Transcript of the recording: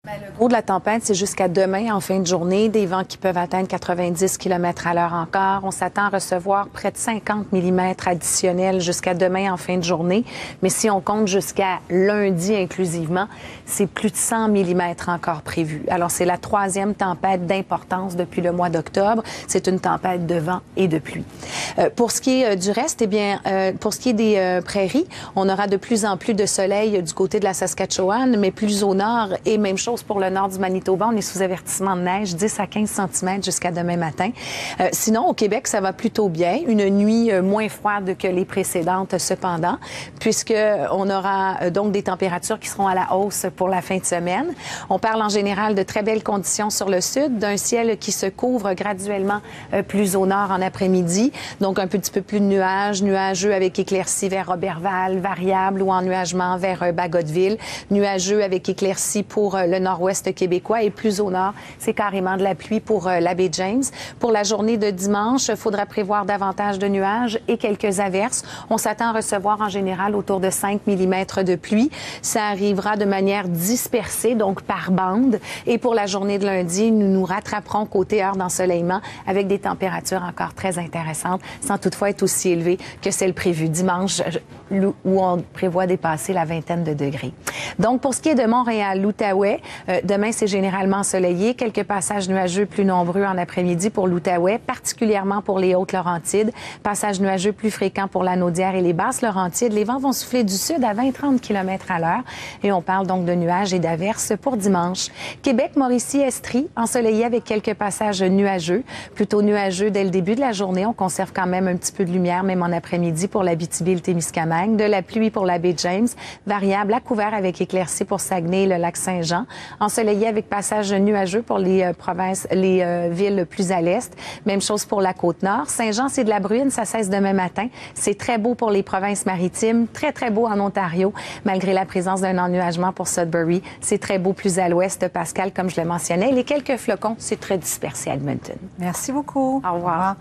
Le gros de la tempête, c'est jusqu'à demain en fin de journée. Des vents qui peuvent atteindre 90 km à l'heure encore. On s'attend à recevoir près de 50 mm additionnels jusqu'à demain en fin de journée. Mais si on compte jusqu'à lundi inclusivement, c'est plus de 100 mm encore prévu. Alors, c'est la troisième tempête d'importance depuis le mois d'octobre. C'est une tempête de vent et de pluie. Pour ce qui est du reste, eh bien, pour ce qui est des prairies, on aura de plus en plus de soleil du côté de la Saskatchewan, mais plus au nord et même chose pour le nord du Manitoba. On est sous avertissement de neige, 10 à 15 cm jusqu'à demain matin. Sinon, au Québec, ça va plutôt bien. Une nuit moins froide que les précédentes, cependant, puisqu'on aura donc des températures qui seront à la hausse pour la fin de semaine. On parle en général de très belles conditions sur le sud, d'un ciel qui se couvre graduellement plus au nord en après-midi. Donc, un petit peu plus de nuages, nuageux avec éclaircies vers Roberval, variable ou ennuagement vers Bagotville, nuageux avec éclaircies pour le nord-ouest québécois et plus au nord, c'est carrément de la pluie pour la baie James. Pour la journée de dimanche, il faudra prévoir davantage de nuages et quelques averses. On s'attend à recevoir en général autour de 5 mm de pluie. Ça arrivera de manière dispersée, donc par bande. Et pour la journée de lundi, nous nous rattraperons côté heure d'ensoleillement avec des températures encore très intéressantes, sans toutefois être aussi élevées que celles prévues dimanche, où on prévoit dépasser la vingtaine de degrés. Donc, pour ce qui est de Montréal, l'Outaouais, demain, c'est généralement ensoleillé. Quelques passages nuageux plus nombreux en après-midi pour l'Outaouais, particulièrement pour les Hautes-Laurentides. Passages nuageux plus fréquents pour la Naudière et les Basses-Laurentides. Les vents vont souffler du sud à 20-30 km à l'heure. Et on parle donc de nuages et d'averses pour dimanche. Québec, Mauricie, Estrie, ensoleillé avec quelques passages nuageux. Plutôt nuageux dès le début de la journée. On conserve quand même un petit peu de lumière, même en après-midi pour l'Abitibi et le Témiscamingue. De la pluie pour la baie James. Variable à couvert avec éclaircies pour Saguenay et le lac Saint-Jean. Ensoleillé avec passage nuageux pour les provinces, les villes plus à l'est. Même chose pour la Côte-Nord. Saint-Jean, c'est de la bruine, ça cesse demain matin. C'est très beau pour les provinces maritimes, très, très beau en Ontario, malgré la présence d'un ennuagement pour Sudbury. C'est très beau plus à l'ouest, Pascal, comme je le mentionnais. Les quelques flocons, c'est très dispersé à Edmonton. Merci beaucoup. Au revoir.